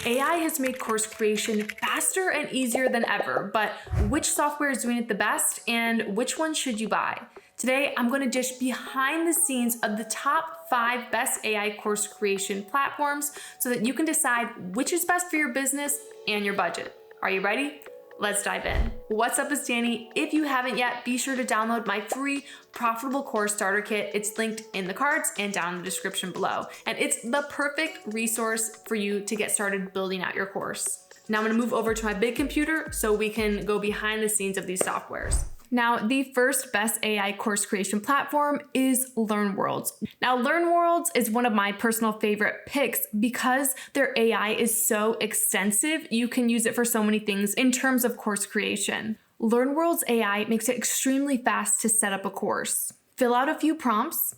AI has made course creation faster and easier than ever, but which software is doing it the best and which one should you buy? Today, I'm going to dish behind the scenes of the top 5 best AI course creation platforms so that you can decide which is best for your business and your budget. Are you ready? Let's dive in. What's up, it's Danie. If you haven't yet, be sure to download my free profitable course starter kit. It's linked in the cards and down in the description below. And it's the perfect resource for you to get started building out your course. Now I'm gonna move over to my big computer so we can go behind the scenes of these softwares. Now, the first best AI course creation platform is LearnWorlds. Now, LearnWorlds is one of my personal favorite picks because their AI is so extensive. You can use it for so many things in terms of course creation. LearnWorlds AI makes it extremely fast to set up a course. Fill out a few prompts,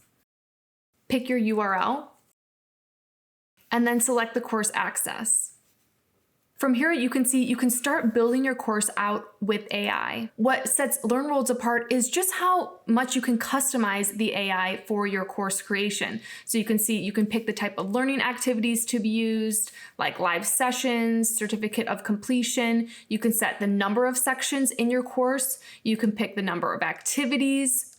pick your URL, and then select the course access. From here, you can see you can start building your course out with AI. What sets LearnWorlds apart is just how much you can customize the AI for your course creation. So you can see you can pick the type of learning activities to be used, like live sessions, certificate of completion. You can set the number of sections in your course. You can pick the number of activities.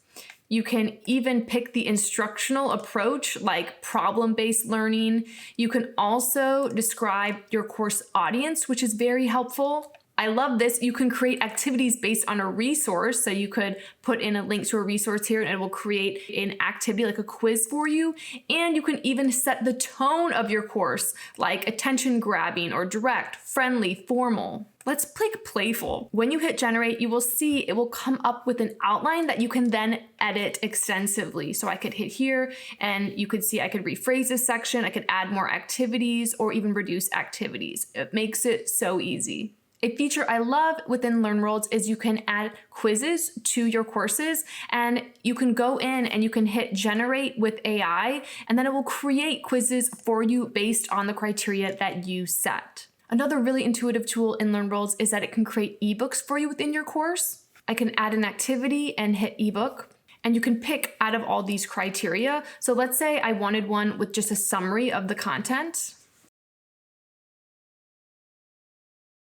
You can even pick the instructional approach, like problem-based learning. You can also describe your course audience, which is very helpful. I love this. You can create activities based on a resource. So you could put in a link to a resource here and it will create an activity like a quiz for you. And you can even set the tone of your course, like attention grabbing or direct, friendly, formal. Let's pick playful. When you hit generate, you will see it will come up with an outline that you can then edit extensively. So I could hit here and you could see I could rephrase this section, I could add more activities or even reduce activities. It makes it so easy. A feature I love within LearnWorlds is you can add quizzes to your courses and you can go in and you can hit generate with AI and then it will create quizzes for you based on the criteria that you set. Another really intuitive tool in LearnWorlds is that it can create ebooks for you within your course. I can add an activity and hit ebook. And you can pick out of all these criteria. So let's say I wanted one with just a summary of the content.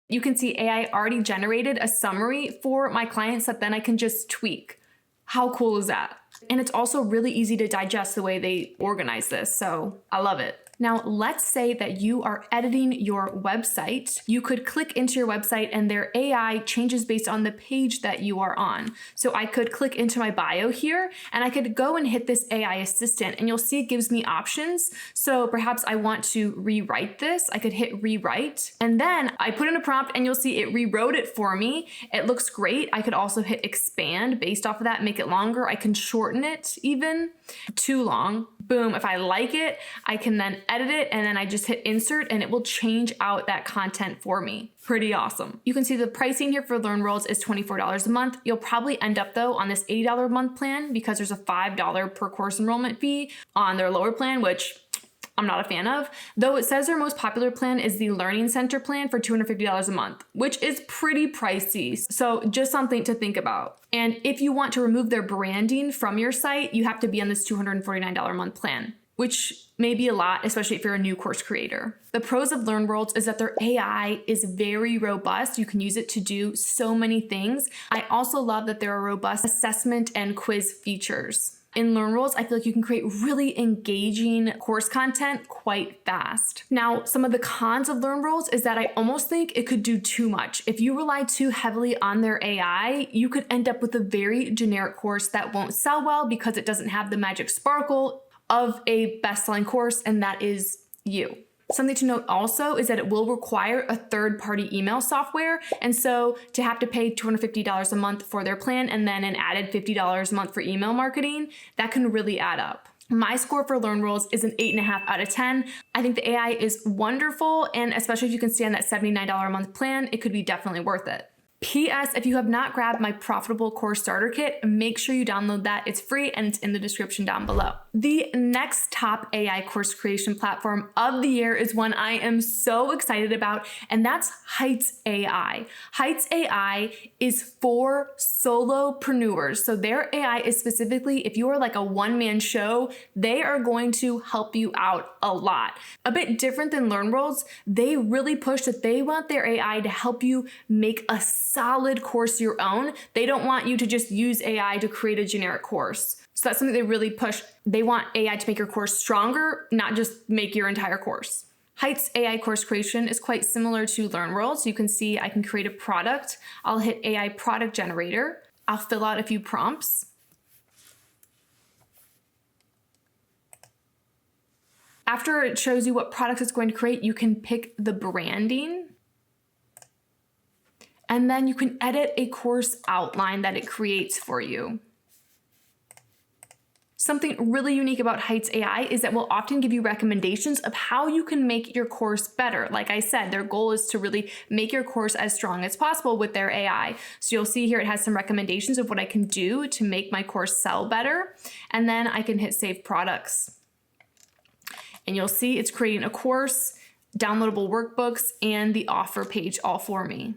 You can see AI already generated a summary for my clients that then I can just tweak. How cool is that? And it's also really easy to digest the way they organize this, so I love it. Now, let's say that you are editing your website. You could click into your website and their AI changes based on the page that you are on. So I could click into my bio here and I could go and hit this AI assistant and you'll see it gives me options. So perhaps I want to rewrite this. I could hit rewrite and then I put in a prompt and you'll see it rewrote it for me. It looks great. I could also hit expand based off of that, make it longer. I can shorten it even. Too long. Boom. If I like it, I can then edit it and then I just hit insert and it will change out that content for me. Pretty awesome. You can see the pricing here for LearnWorlds is $24 a month. You'll probably end up though on this $80 a month plan because there's a $5 per course enrollment fee on their lower plan, which I'm not a fan of, though it says their most popular plan is the Learning Center plan for $250 a month, which is pretty pricey. So just something to think about. And if you want to remove their branding from your site, you have to be on this $249 a month plan, which may be a lot, especially if you're a new course creator. The pros of LearnWorlds is that their AI is very robust. You can use it to do so many things. I also love that there are robust assessment and quiz features. In LearnWorlds, I feel like you can create really engaging course content quite fast. Now, some of the cons of LearnWorlds is that I almost think it could do too much. If you rely too heavily on their AI, you could end up with a very generic course that won't sell well because it doesn't have the magic sparkle of a best-selling course, and that is you. Something to note also is that it will require a third-party email software. And so to have to pay $250 a month for their plan and then an added $50 a month for email marketing, that can really add up. My score for LearnWorlds is an 8.5 out of 10. I think the AI is wonderful. And especially if you can stay on that $79 a month plan, it could be definitely worth it. PS, if you have not grabbed my Profitable Course Starter Kit, make sure you download that. It's free and it's in the description down below. The next top AI course creation platform of the year is one I am so excited about, and that's Heights AI. Heights AI is for solopreneurs. So their AI is specifically, if you are like a one-man show, they are going to help you out a lot. A bit different than LearnWorlds, they really push that they want their AI to help you make a solid course your own. They don't want you to just use AI to create a generic course. So that's something they really push. They want AI to make your course stronger, not just make your entire course. Heights AI course creation is quite similar to LearnWorlds. So you can see I can create a product. I'll hit AI product generator. I'll fill out a few prompts. After it shows you what product it's going to create, you can pick the branding. And then you can edit a course outline that it creates for you. Something really unique about Heights AI is that we'll often give you recommendations of how you can make your course better. Like I said, their goal is to really make your course as strong as possible with their AI. So you'll see here it has some recommendations of what I can do to make my course sell better. And then I can hit Save Products. And you'll see it's creating a course, downloadable workbooks, and the offer page all for me.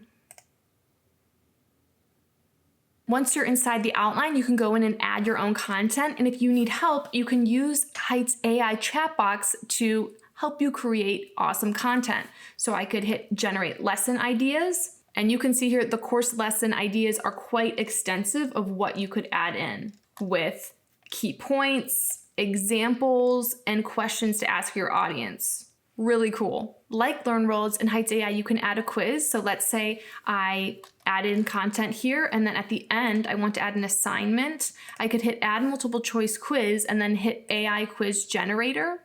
Once you're inside the outline, you can go in and add your own content. And if you need help, you can use Heights AI chat box to help you create awesome content. So I could hit generate lesson ideas. And you can see here the course lesson ideas are quite extensive of what you could add in with key points, examples, and questions to ask your audience. Really cool. Like LearnWorlds and Heights AI, you can add a quiz. So let's say I add in content here, and then at the end, I want to add an assignment. I could hit add multiple choice quiz and then hit AI quiz generator.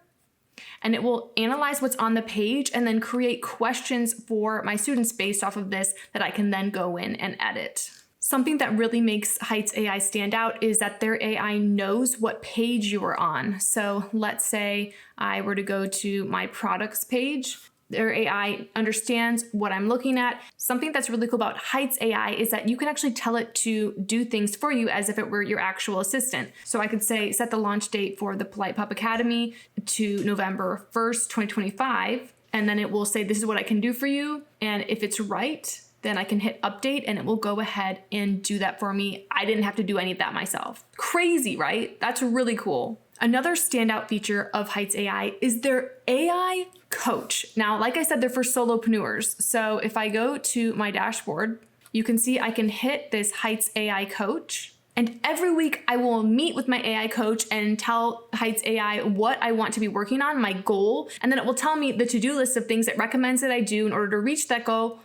And it will analyze what's on the page and then create questions for my students based off of this that I can then go in and edit. Something that really makes Heights AI stand out is that their AI knows what page you are on. So let's say I were to go to my products page. Their AI understands what I'm looking at. Something that's really cool about Heights AI is that you can actually tell it to do things for you as if it were your actual assistant. So I could say, set the launch date for the Polite Pub Academy to November 1st, 2025. And then it will say, this is what I can do for you. And if it's right, then I can hit update and it will go ahead and do that for me. I didn't have to do any of that myself. Crazy, right? That's really cool. Another standout feature of Heights AI is their AI coach. Now, like I said, they're for solopreneurs. So if I go to my dashboard, you can see I can hit this Heights AI coach. And every week I will meet with my AI coach and tell Heights AI what I want to be working on, my goal, and then it will tell me the to-do list of things it recommends that I do in order to reach that goal,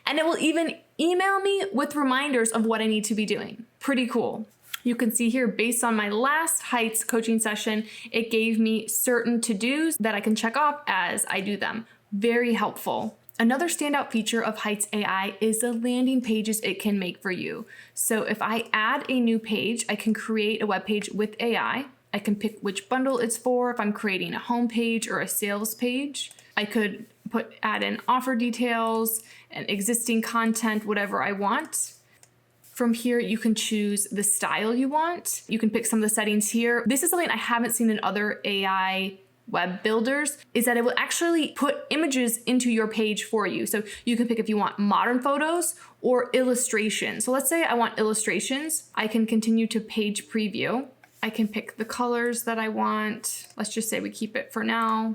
and it will even email me with reminders of what I need to be doing. Pretty cool. You can see here, based on my last Heights coaching session, it gave me certain to-dos that I can check off as I do them. Very helpful. Another standout feature of Heights AI is the landing pages it can make for you. So if I add a new page, I can create a web page with AI. I can pick which bundle it's for, if I'm creating a home page or a sales page. I could add in offer details and existing content, whatever I want. From here, you can choose the style you want. You can pick some of the settings here. This is something I haven't seen in other AI web builders, is that it will actually put images into your page for you. So you can pick if you want modern photos or illustrations. So let's say I want illustrations. I can continue to page preview. I can pick the colors that I want. Let's just say we keep it for now.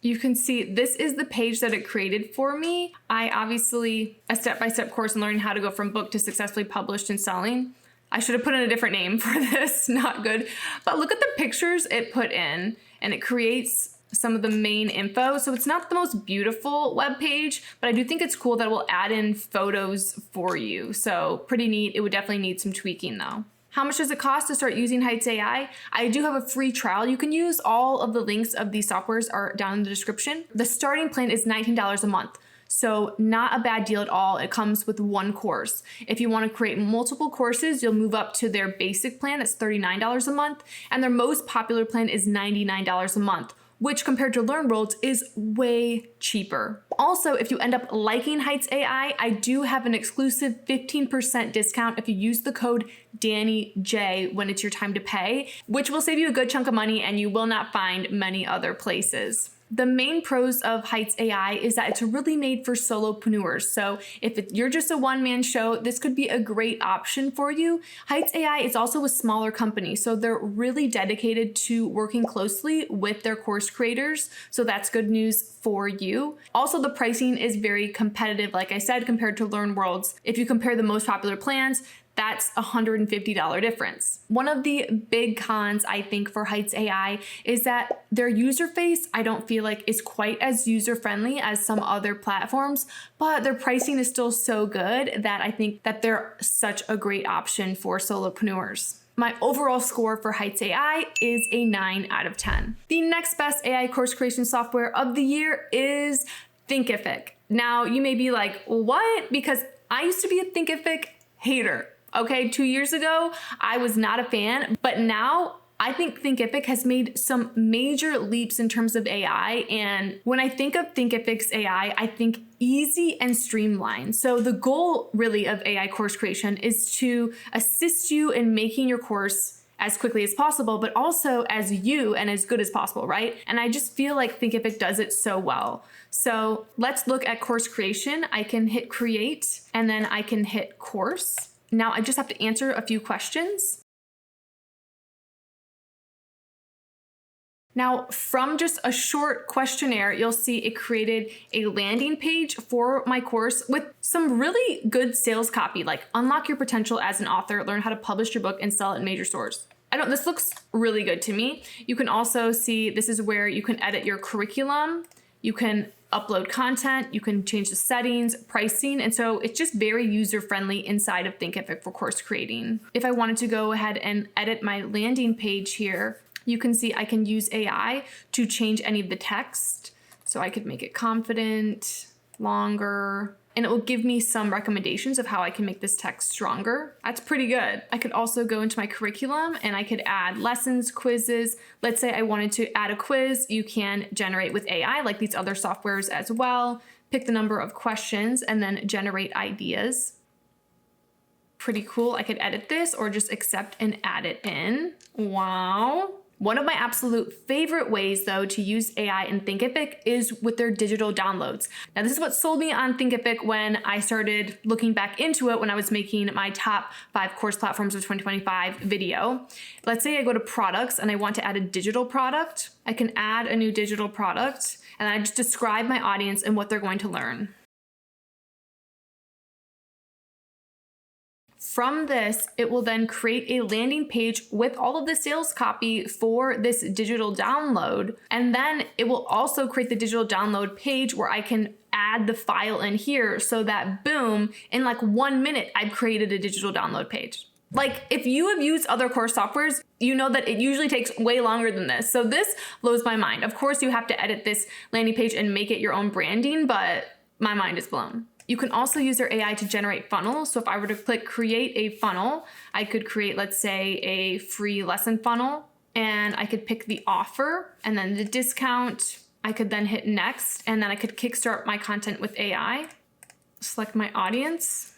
You can see this is the page that it created for me. A step-by-step course in learning how to go from book to successfully published and selling. I should have put in a different name for this, not good. But look at the pictures it put in, and it creates some of the main info. So it's not the most beautiful web page, but I do think it's cool that it will add in photos for you. So pretty neat. It would definitely need some tweaking though. How much does it cost to start using Heights AI? I do have a free trial you can use. All of the links of these softwares are down in the description. The starting plan is $19 a month. So not a bad deal at all. It comes with one course. If you want to create multiple courses, you'll move up to their basic plan. That's $39 a month. And their most popular plan is $99 a month. which compared to LearnWorlds is way cheaper. Also, if you end up liking Heights AI, I do have an exclusive 15% discount if you use the code DannieJ when it's your time to pay, which will save you a good chunk of money and you will not find many other places. The main pros of Heights AI is that it's really made for solopreneurs. So if you're just a one-man show, this could be a great option for you. Heights AI is also a smaller company, so they're really dedicated to working closely with their course creators. So that's good news for you. Also, the pricing is very competitive, like I said, compared to LearnWorlds. If you compare the most popular plans, that's a $150 difference. One of the big cons, I think, for Heights AI is that their user face, I don't feel like is quite as user-friendly as some other platforms, but their pricing is still so good that I think that they're such a great option for solopreneurs. My overall score for Heights AI is a 9 out of 10. The next best AI course creation software of the year is Thinkific. Now, you may be like, what? Because I used to be a Thinkific hater. Okay, 2 years ago, I was not a fan, but now I think Thinkific has made some major leaps in terms of AI. And when I think of Thinkific's AI, I think easy and streamlined. So the goal really of AI course creation is to assist you in making your course as quickly as possible, but also as you and as good as possible, right? And I just feel like Thinkific does it so well. So let's look at course creation. I can hit create and then I can hit course. Now I just have to answer a few questions. Now, from just a short questionnaire, you'll see it created a landing page for my course with some really good sales copy, like unlock your potential as an author, learn how to publish your book and sell it in major stores. This looks really good to me. You can also see this is where you can edit your curriculum. You can upload content, you can change the settings, pricing, and so it's just very user-friendly inside of Thinkific for course creating. If I wanted to go ahead and edit my landing page here, you can see I can use AI to change any of the text. So I could make it confident, longer, and it will give me some recommendations of how I can make this text stronger. That's pretty good. I could also go into my curriculum and I could add lessons, quizzes. Let's say I wanted to add a quiz. You can generate with AI like these other softwares as well. Pick the number of questions and then generate ideas. Pretty cool. I could edit this or just accept and add it in. Wow. One of my absolute favorite ways, though, to use AI in Thinkific is with their digital downloads. Now, this is what sold me on Thinkific when I started looking back into it when I was making my top 5 course platforms of 2025 video. Let's say I go to products and I want to add a digital product. I can add a new digital product and I just describe my audience and what they're going to learn. From this, it will then create a landing page with all of the sales copy for this digital download. And then it will also create the digital download page where I can add the file in here so that boom, in like 1 minute, I've created a digital download page. Like if you have used other course softwares, you know that it usually takes way longer than this. So this blows my mind. Of course, you have to edit this landing page and make it your own branding, but my mind is blown. You can also use their AI to generate funnels. So if I were to click create a funnel, I could create, let's say, a free lesson funnel, and I could pick the offer and then the discount. I could then hit next, and then I could kickstart my content with AI. Select my audience.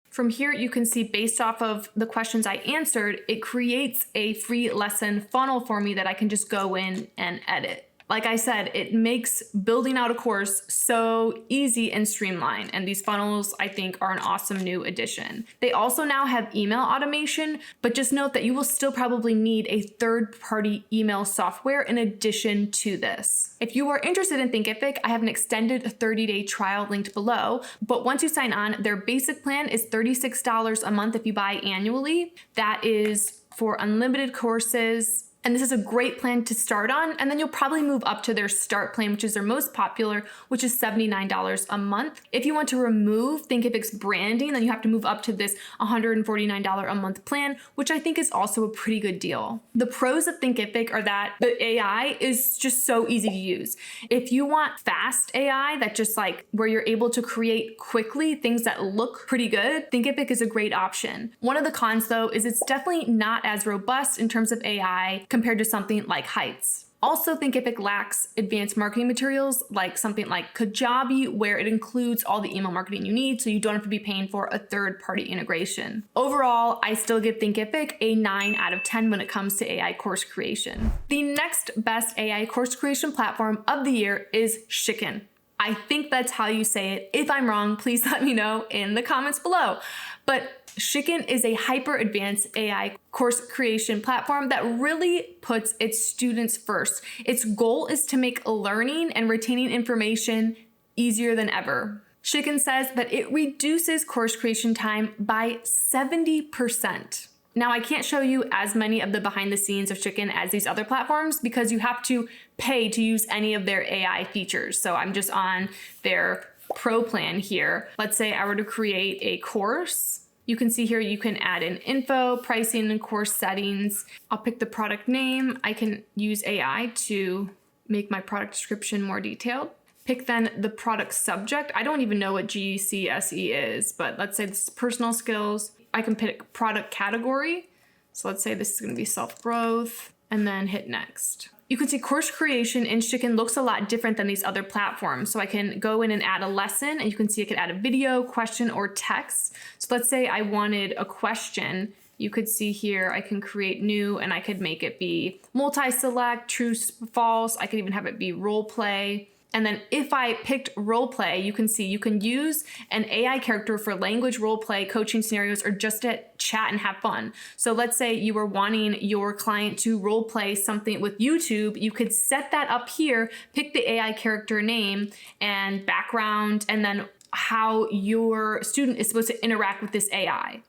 From here, you can see based off of the questions I answered, it creates a free lesson funnel for me that I can just go in and edit. Like I said, it makes building out a course so easy and streamlined. And these funnels, I think, are an awesome new addition. They also now have email automation, but just note that you will still probably need a third-party email software in addition to this. If you are interested in Thinkific, I have an extended 30-day trial linked below. But once you sign on, their basic plan is $36 a month if you buy annually. That is for unlimited courses. And this is a great plan to start on, and then you'll probably move up to their start plan, which is their most popular, which is $79 a month. If you want to remove Thinkific's branding, then you have to move up to this $149 a month plan, which I think is also a pretty good deal. The pros of Thinkific are that the AI is just so easy to use. If you want fast AI, that just like where you're able to create quickly things that look pretty good, Thinkific is a great option. One of the cons though is it's definitely not as robust in terms of AI compared to something like Heights. Also, Thinkific lacks advanced marketing materials like something like Kajabi, where it includes all the email marketing you need, so you don't have to be paying for a third-party integration. Overall, I still give Thinkific a 9 out of 10 when it comes to AI course creation. The next best AI course creation platform of the year is Shiken. I think that's how you say it. If I'm wrong, please let me know in the comments below. But Shiken is a hyper advanced AI course creation platform that really puts its students first. Its goal is to make learning and retaining information easier than ever. Shiken says that it reduces course creation time by 70%. Now, I can't show you as many of the behind the scenes of Shiken as these other platforms because you have to pay to use any of their AI features. So I'm just on their pro plan here. Let's say I were to create a course. You can see here you can add in info, pricing, and course settings. I'll pick the product name. I can use AI to make my product description more detailed. Pick then the product subject. I don't even know what GCSE is, but let's say this is personal skills. I can pick product category. So let's say this is going to be self-growth, and then hit next. You can see course creation in Shiken looks a lot different than these other platforms. So I can go in and add a lesson, and you can see I could add a video, question, or text. So let's say I wanted a question. You could see here I can create new, and I could make it be multi-select, true, false. I could even have it be role play. And then if I picked role play, you can see you can use an AI character for language role play, coaching scenarios, or just to chat and have fun. So let's say you were wanting your client to role play something with YouTube. You could set that up here, pick the AI character name and background, and then how your student is supposed to interact with this AI.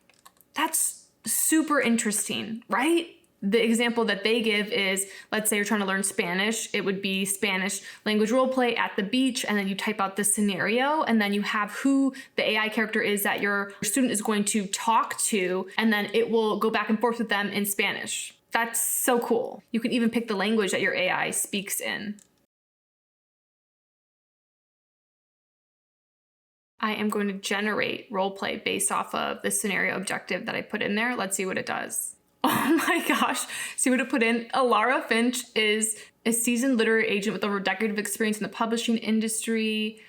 That's super interesting, right? The example that they give is, let's say you're trying to learn Spanish. It would be Spanish language roleplay at the beach, and then you type out the scenario, and then you have who the AI character is that your student is going to talk to, and then it will go back and forth with them in Spanish. That's so cool. You can even pick the language that your AI speaks in. I am going to generate roleplay based off of the scenario objective that I put in there. Let's see what it does. Oh my gosh, see what it put in? Alara Finch is a seasoned literary agent with over a decade of experience in the publishing industry.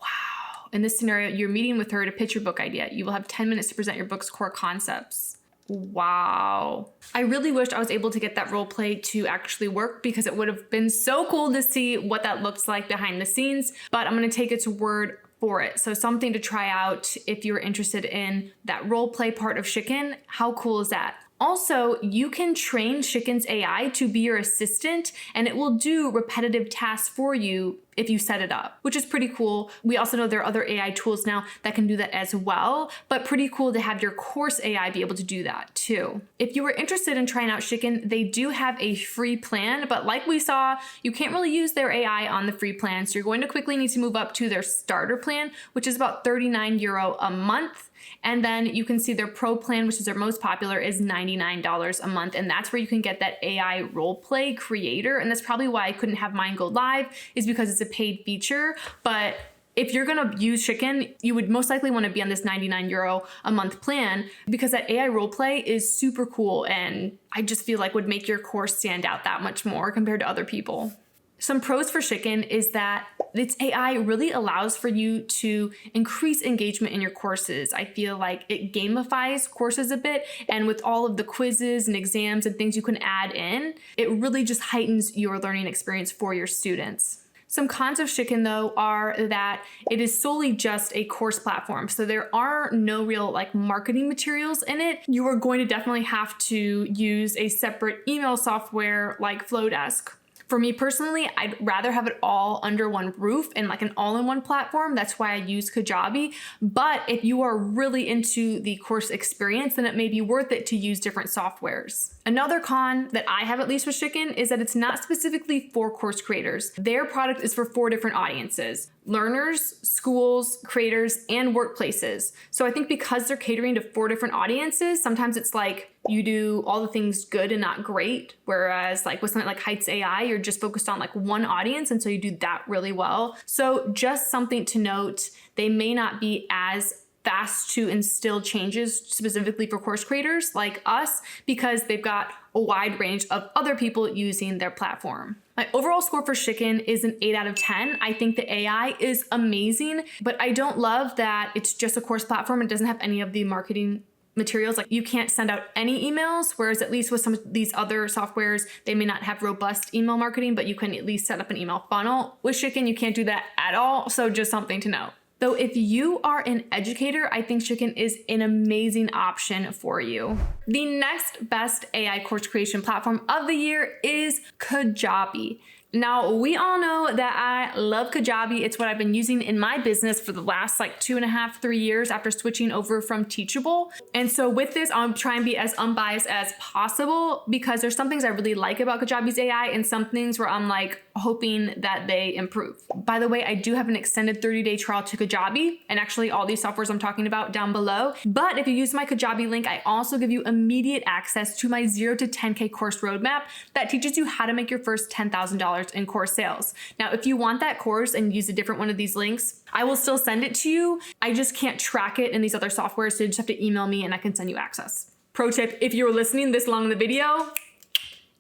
Wow. In this scenario, you're meeting with her to pitch your book idea. You will have 10 minutes to present your book's core concepts. Wow. I really wished I was able to get that role play to actually work because it would have been so cool to see what that looks like behind the scenes, but I'm going to take its word for it. So something to try out if you're interested in that role play part of Shiken. How cool is that? Also, you can train Shiken's AI to be your assistant, and it will do repetitive tasks for you if you set it up, which is pretty cool. We also know there are other AI tools now that can do that as well, but pretty cool to have your course AI be able to do that too. If you were interested in trying out Shiken, they do have a free plan, but like we saw, you can't really use their AI on the free plan. So you're going to quickly need to move up to their starter plan, which is about €39 a month. And then you can see their pro plan, which is their most popular, is $99 a month. And that's where you can get that AI roleplay creator. And that's probably why I couldn't have mine go live, is because it's a paid feature. But if you're gonna use Shiken, you would most likely wanna be on this €99 a month plan because that AI roleplay is super cool. And I just feel like would make your course stand out that much more compared to other people. Some pros for Shiken is that its AI really allows for you to increase engagement in your courses. I feel like it gamifies courses a bit, and with all of the quizzes and exams and things you can add in, it really just heightens your learning experience for your students. Some cons of Shiken though are that it is solely just a course platform. So there are no real like marketing materials in it. You are going to definitely have to use a separate email software like Flowdesk. For me personally, I'd rather have it all under one roof and like an all-in-one platform. That's why I use Kajabi. But if you are really into the course experience, then it may be worth it to use different softwares. Another con that I have, at least with Shiken, is that it's not specifically for course creators. Their product is for 4 different audiences: learners, schools, creators, and workplaces. So I think because they're catering to 4 different audiences, sometimes it's like you do all the things good and not great. Whereas like with something like Heights AI, you're just focused on like one audience, and so you do that really well. So just something to note, they may not be as fast to instill changes specifically for course creators like us, because they've got a wide range of other people using their platform. My overall score for Shiken is an 8 out of 10. I think the AI is amazing, but I don't love that it's just a course platform. It doesn't have any of the marketing materials. Like, you can't send out any emails, whereas at least with some of these other softwares, they may not have robust email marketing, but you can at least set up an email funnel. With Shiken, you can't do that at all. So just something to know. Though if you are an educator, I think Shiken is an amazing option for you. The next best AI course creation platform of the year is Kajabi. Now, we all know that I love Kajabi. It's what I've been using in my business for the last like 2.5, 3 years after switching over from Teachable. And so with this, I'm trying to be as unbiased as possible because there's some things I really like about Kajabi's AI and some things where I'm like hoping that they improve. By the way, I do have an extended 30-day trial to Kajabi and actually all these softwares I'm talking about down below. But if you use my Kajabi link, I also give you immediate access to my 0 to 10K course roadmap that teaches you how to make your first $10,000 in course sales. Now, if you want that course and use a different one of these links, I will still send it to you. I just can't track it in these other softwares, so you just have to email me and I can send you access. Pro tip, if you're listening this long in the video,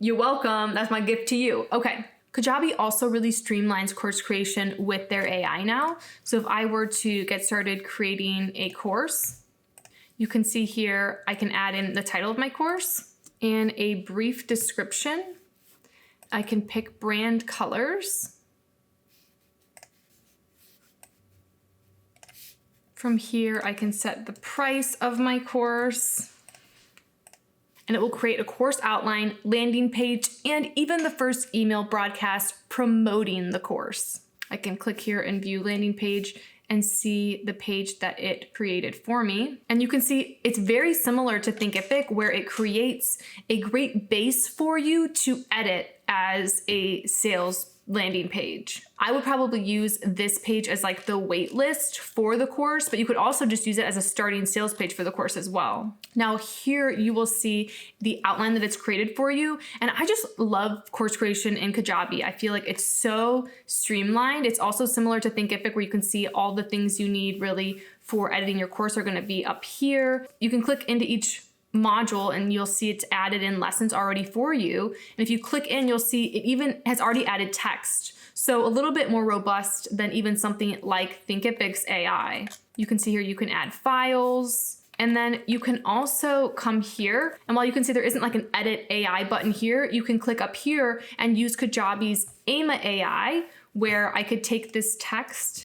you're welcome. That's my gift to you. Okay. Kajabi also really streamlines course creation with their AI now. So if I were to get started creating a course, you can see here, I can add in the title of my course and a brief description. I can pick brand colors. From here, I can set the price of my course, and it will create a course outline, landing page, and even the first email broadcast promoting the course. I can click here and view landing page and see the page that it created for me. And you can see it's very similar to Thinkific, where it creates a great base for you to edit as a sales landing page. I would probably use this page as like the wait list for the course, but you could also just use it as a starting sales page for the course as well. Now here you will see the outline that it's created for you. And I just love course creation in Kajabi. I feel like it's so streamlined. It's also similar to Thinkific, where you can see all the things you need really for editing your course are going to be up here. You can click into each module and you'll see it's added in lessons already for you. And if you click in, you'll see it even has already added text. So a little bit more robust than even something like Thinkific's AI. You can see here, you can add files, and then you can also come here. And while you can see there isn't like an edit AI button here, you can click up here and use Kajabi's AI, where I could take this text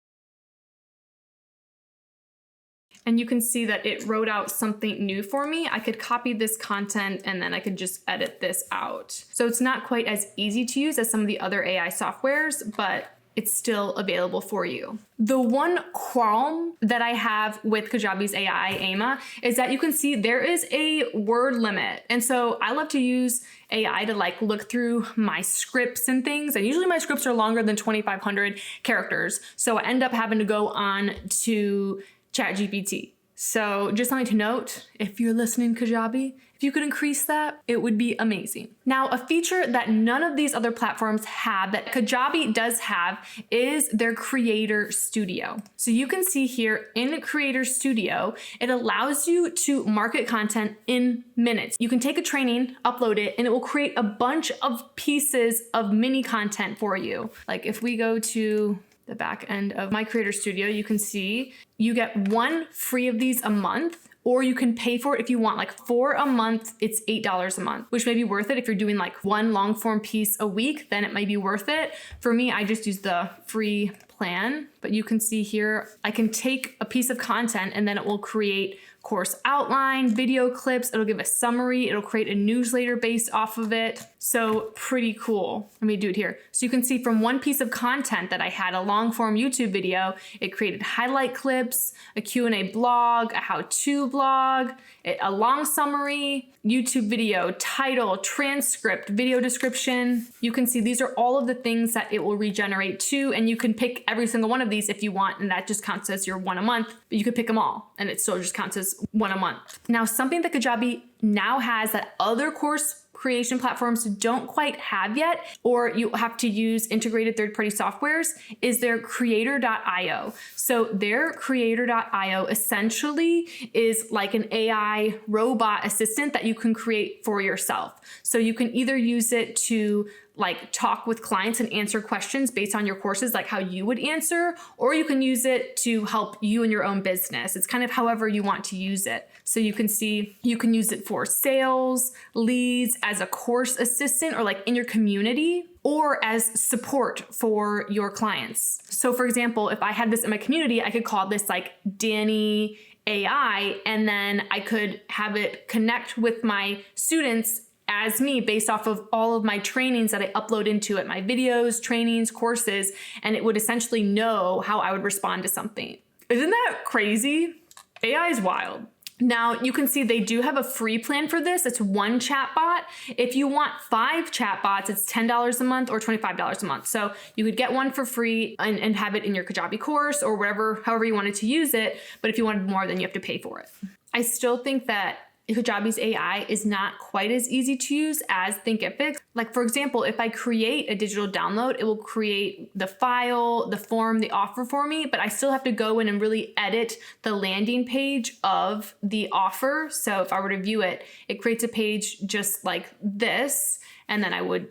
and you can see that it wrote out something new for me. I could copy this content and then I could just edit this out. So it's not quite as easy to use as some of the other AI softwares, but it's still available for you. The one qualm that I have with Kajabi's AI, is that you can see there is a word limit. And so I love to use AI to like look through my scripts and things. And usually my scripts are longer than 2,500 characters. So I end up having to go on to ChatGPT. So just something to note, if you're listening, Kajabi, if you could increase that, it would be amazing. Now, a feature that none of these other platforms have that Kajabi does have is their Creator Studio. So you can see here in Creator Studio, it allows you to market content in minutes. You can take a training, upload it, and it will create a bunch of pieces of mini content for you. Like if we go to the back end of my Creator Studio, you can see you get 1 free of these a month, or you can pay for it if you want. Like for a month, it's $8 a month, which may be worth it. If you're doing like 1 long form piece a week, then it might be worth it. For me, I just use the free plan, but you can see here, I can take a piece of content and then it will create course outline, video clips, it'll give a summary, it'll create a newsletter based off of it. So pretty cool. Let me do it here. So you can see from one piece of content that I had, a long form YouTube video, it created highlight clips, a Q&A blog, a how-to blog, a long summary, YouTube video, title, transcript, video description. You can see these are all of the things that it will regenerate to, and you can pick every single one of these if you want, and that just counts as your 1 a month, but you could pick them all and it still just counts as 1 a month. Now, something that Kajabi now has that other course creation platforms don't quite have yet, or you have to use integrated third-party softwares, is their Creator.io. So their Creator.io essentially is like an AI robot assistant that you can create for yourself. So you can either use it to like talk with clients and answer questions based on your courses, like how you would answer, or you can use it to help you in your own business. It's kind of however you want to use it. So you can see, you can use it for sales, leads, as a course assistant, or like in your community, or as support for your clients. So for example, if I had this in my community, I could call this like Danie AI, and then I could have it connect with my students as me based off of all of my trainings that I upload into it, my videos, trainings, courses, and it would essentially know how I would respond to something. Isn't that crazy? AI is wild. Now you can see they do have a free plan for this. It's one chatbot. If you want 5 chatbots, it's $10 a month or $25 a month. So you could get one for free and have it in your Kajabi course or whatever, however you wanted to use it. But if you wanted more, then you have to pay for it. I still think that Kajabi's AI is not quite as easy to use as Thinkific. Like for example, if I create a digital download, it will create the file, the form, the offer for me, but I still have to go in and really edit the landing page of the offer. So if I were to view it, it creates a page just like this, and then I would,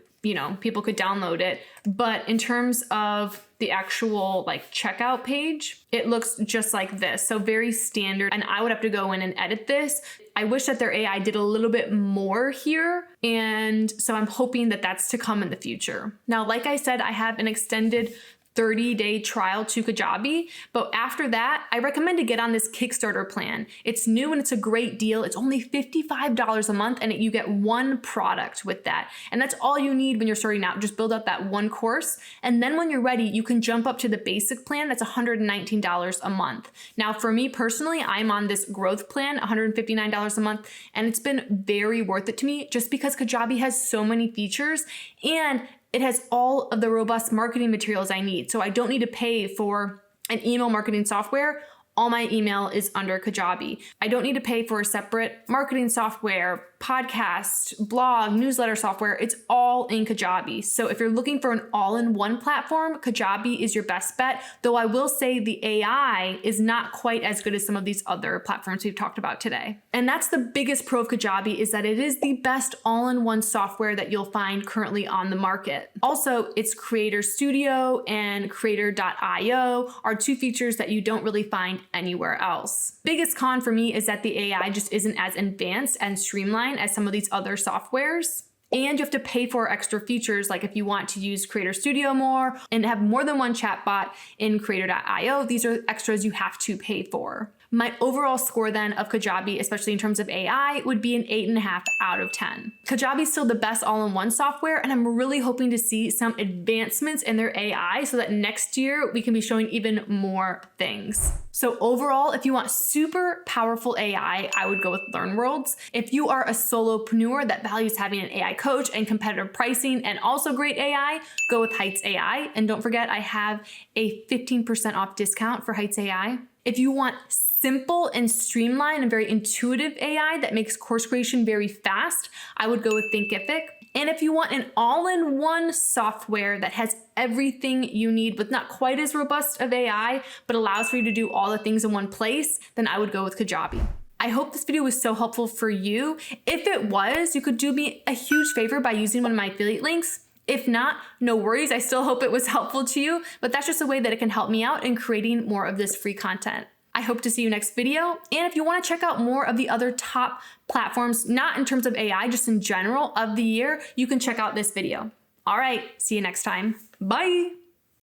people could download it. But in terms of the actual like checkout page, it looks just like this. So very standard. And I would have to go in and edit this. I wish that their AI did a little bit more here. And so I'm hoping that that's to come in the future. Now, like I said, I have an extended 30-day trial to Kajabi, but after that, I recommend to get on this Kickstarter plan. It's new and it's a great deal. It's only $55 a month, and you get one product with that. And that's all you need when you're starting out. Just build up that one course. And then when you're ready, you can jump up to the basic plan. That's $119 a month. Now, for me personally, I'm on this growth plan, $159 a month, and it's been very worth it to me just because Kajabi has so many features, and it has all of the robust marketing materials I need. So I don't need to pay for an email marketing software. All my email is under Kajabi. I don't need to pay for a separate marketing software, podcast, blog, newsletter software. It's all in Kajabi. So if you're looking for an all-in-one platform, Kajabi is your best bet. Though I will say the AI is not quite as good as some of these other platforms we've talked about today. And that's the biggest pro of Kajabi, is that it is the best all-in-one software that you'll find currently on the market. Also, its Creator Studio and Creator.io are 2 features that you don't really find anywhere else. Biggest con for me is that the AI just isn't as advanced and streamlined as some of these other softwares. And you have to pay for extra features, like if you want to use Creator Studio more and have more than one chatbot in Creator.io, these are extras you have to pay for. My overall score then of Kajabi, especially in terms of AI, would be an 8.5 out of 10. Kajabi is still the best all-in-one software, and I'm really hoping to see some advancements in their AI so that next year we can be showing even more things. So overall, if you want super powerful AI, I would go with LearnWorlds. If you are a solopreneur that values having an AI coach and competitive pricing and also great AI, go with Heights AI. And don't forget, I have a 15% off discount for Heights AI. If you want simple and streamlined and very intuitive AI that makes course creation very fast, I would go with Thinkific. And if you want an all-in-one software that has everything you need with not quite as robust of AI, but allows for you to do all the things in one place, then I would go with Kajabi. I hope this video was so helpful for you. If it was, you could do me a huge favor by using one of my affiliate links. If not, no worries. I still hope it was helpful to you, but that's just a way that it can help me out in creating more of this free content. I hope to see you next video. And if you want to check out more of the other top platforms, not in terms of AI, just in general of the year, you can check out this video. All right, see you next time. Bye.